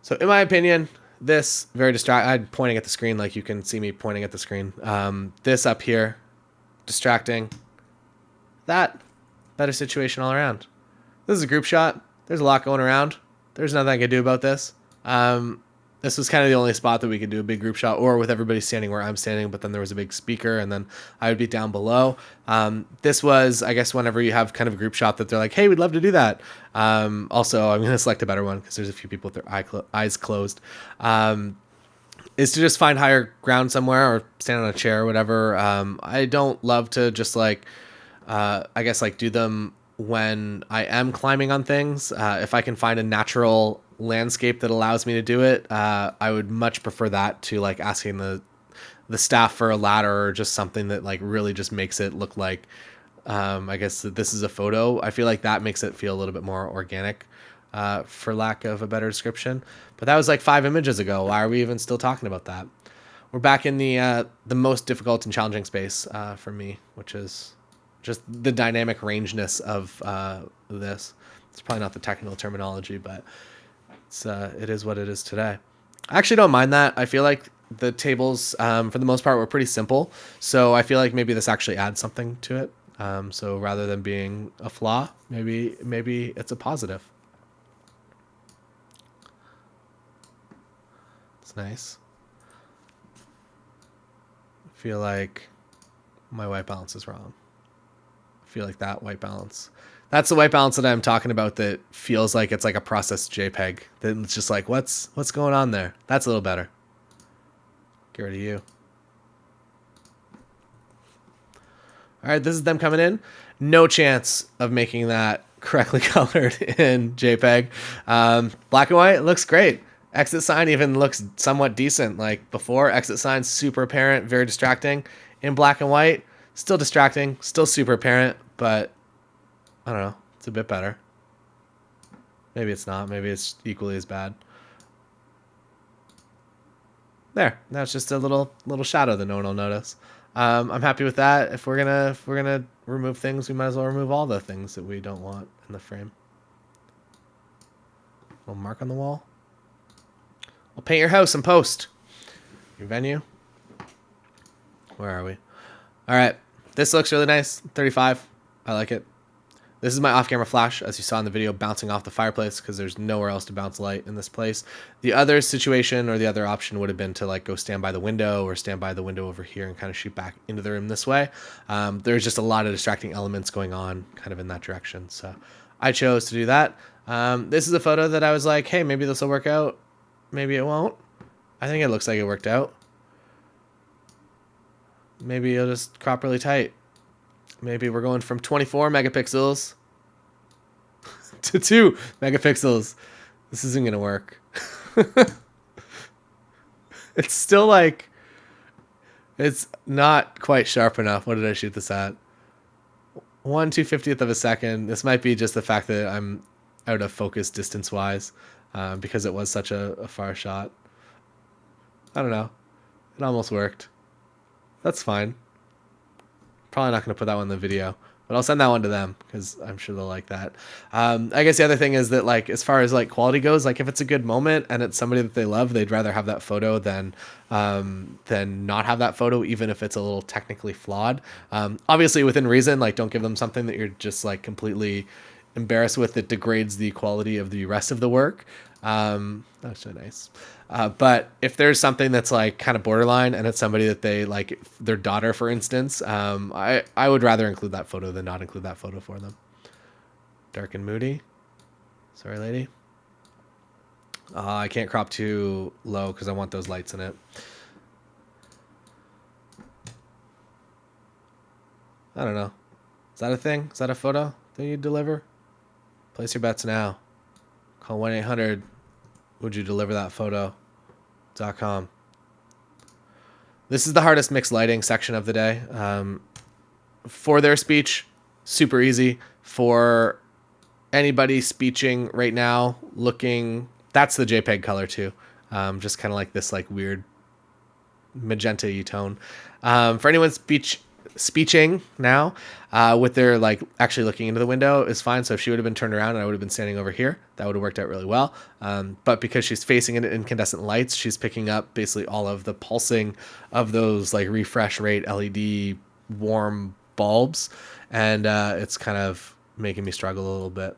So in my opinion, this very I'm pointing at the screen, like you can see me pointing at the screen. This up here, distracting. That, better situation all around. This is a group shot. There's a lot going around. There's nothing I can do about this. this was kind of the only spot that we could do a big group shot, or with everybody standing where I'm standing, but then there was a big speaker and then I would be down below. This was, I guess, whenever you have kind of a group shot that they're like, hey, we'd love to do that. Also, I'm going to select a better one because there's a few people with their eyes closed. Is to just find higher ground somewhere or stand on a chair or whatever. I don't love to just like, I guess like do them when I am climbing on things. If I can find a natural landscape that allows me to do it, I would much prefer that to like asking the staff for a ladder or just something that like really just makes it look like, I guess that this is a photo. I feel like that makes it feel a little bit more organic, for lack of a better description. But that was like 5 images ago. Why are we even still talking about that? We're back in the most difficult and challenging space for me, which is just the dynamic rangeness of this. It's probably not the technical terminology, but it is what it is today. I actually don't mind that. I feel like the tables, for the most part, were pretty simple. So I feel like maybe this actually adds something to it. So rather than being a flaw, maybe it's a positive. It's nice. I feel like my white balance is wrong. I feel like that white balance. That's the white balance that I'm talking about that feels like it's like a processed JPEG. That it's just like, what's going on there? That's a little better. Get rid of you. All right, this is them coming in. No chance of making that correctly colored in JPEG. Black and white looks great. Exit sign even looks somewhat decent. Like before, exit sign super apparent, very distracting. In black and white, still distracting, still super apparent, but I don't know. It's a bit better. Maybe it's not. Maybe it's equally as bad. There. That's just a little shadow that no one will notice. I'm happy with that. If we're gonna remove things, we might as well remove all the things that we don't want in the frame. A little mark on the wall. I'll paint your house in post. Your venue. Where are we? All right. This looks really nice. 35. I like it. This is my off-camera flash, as you saw in the video, bouncing off the fireplace because there's nowhere else to bounce light in this place. The other situation or the other option would have been to like go stand by the window or stand by the window over here and kind of shoot back into the room this way. There's just a lot of distracting elements going on kind of in that direction. So I chose to do that. This is a photo that I was like, hey, maybe this will work out. Maybe it won't. I think it looks like it worked out. Maybe it'll just crop really tight. Maybe we're going from 24 megapixels to 2 megapixels. This isn't going to work. It's still like, it's not quite sharp enough. What did I shoot this at? 1/250th of a second. This might be just the fact that I'm out of focus distance wise, because it was such a far shot. I don't know. It almost worked. That's fine. Probably not going to put that one in the video, but I'll send that one to them because I'm sure they'll like that. I guess the other thing is that, like, as far as like quality goes, like if it's a good moment and it's somebody that they love, they'd rather have that photo than not have that photo, even if it's a little technically flawed. Obviously within reason, like don't give them something that you're just like completely embarrassed with that degrades the quality of the rest of the work. That's so nice. But if there's something that's like kind of borderline and it's somebody that they like, their daughter, for instance, I would rather include that photo than not include that photo for them. Dark and moody. Sorry, lady. I can't crop too low because I want those lights in it. I don't know. Is that a thing? Is that a photo that you deliver? Place your bets now. Call 1-800. Would you deliver that photo.com. This is the hardest mixed lighting section of the day. For their speech, super easy. For anybody speeching right now, looking, that's the JPEG color too. Just kind of like this like weird magenta-y tone. For anyone speeching now, with their like actually looking into the window is fine. So if she would have been turned around and I would have been standing over here, that would have worked out really well. But because she's facing it in incandescent lights, she's picking up basically all of the pulsing of those like refresh rate LED warm bulbs, and it's kind of making me struggle a little bit.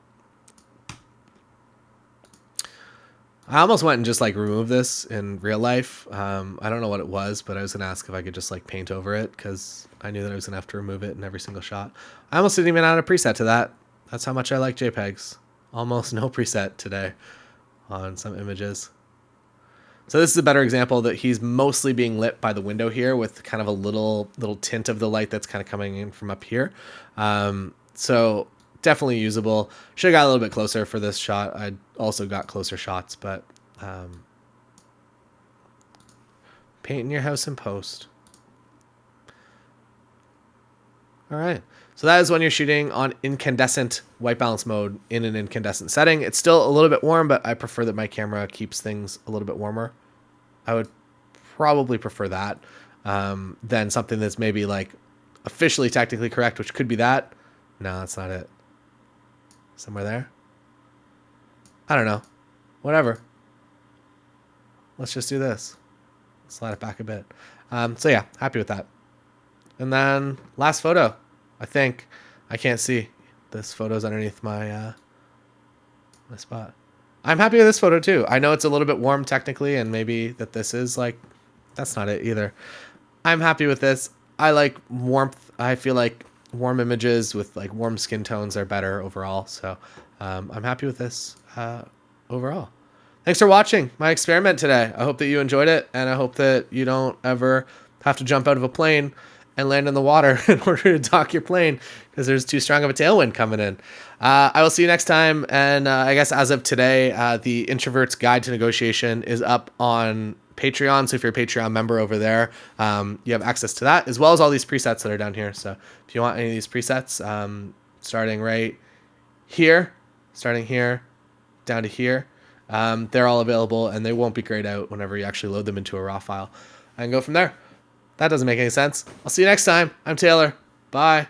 I almost went and just like removed this in real life. I don't know what it was, but I was gonna ask if I could just like paint over it because I knew that I was gonna have to remove it in every single shot. I almost didn't even add a preset to that. That's how much I like JPEGs. Almost no preset today on some images. So this is a better example that he's mostly being lit by the window here with kind of a little tint of the light that's kind of coming in from up here. So definitely usable. Should have got a little bit closer for this shot. I also got closer shots, but painting your house in post. All right. So that is when you're shooting on incandescent white balance mode in an incandescent setting. It's still a little bit warm, but I prefer that my camera keeps things a little bit warmer. I would probably prefer that than something that's maybe like officially technically correct, which could be that. No, that's not it. Somewhere there. I don't know. Whatever. Let's just do this. Slide it back a bit. So yeah, happy with that. And then last photo, I think. I can't see. This photo's underneath my my spot. I'm happy with this photo too. I know it's a little bit warm technically, and maybe that this is like, that's not it either. I'm happy with this. I like warmth. I feel like warm images with like warm skin tones are better overall. So I'm happy with this overall. Thanks for watching my experiment today. I hope that you enjoyed it, and I hope that you don't ever have to jump out of a plane and land in the water in order to dock your plane because there's too strong of a tailwind coming in. I will see you next time. And I guess as of today, the Introverts Guide to Negotiation is up on Patreon. So if you're a Patreon member over there, you have access to that as well as all these presets that are down here. So if you want any of these presets, starting right here, starting here, down to here, they're all available and they won't be grayed out whenever you actually load them into a raw file and go from there. That doesn't make any sense. I'll see you next time. I'm Taylor. Bye.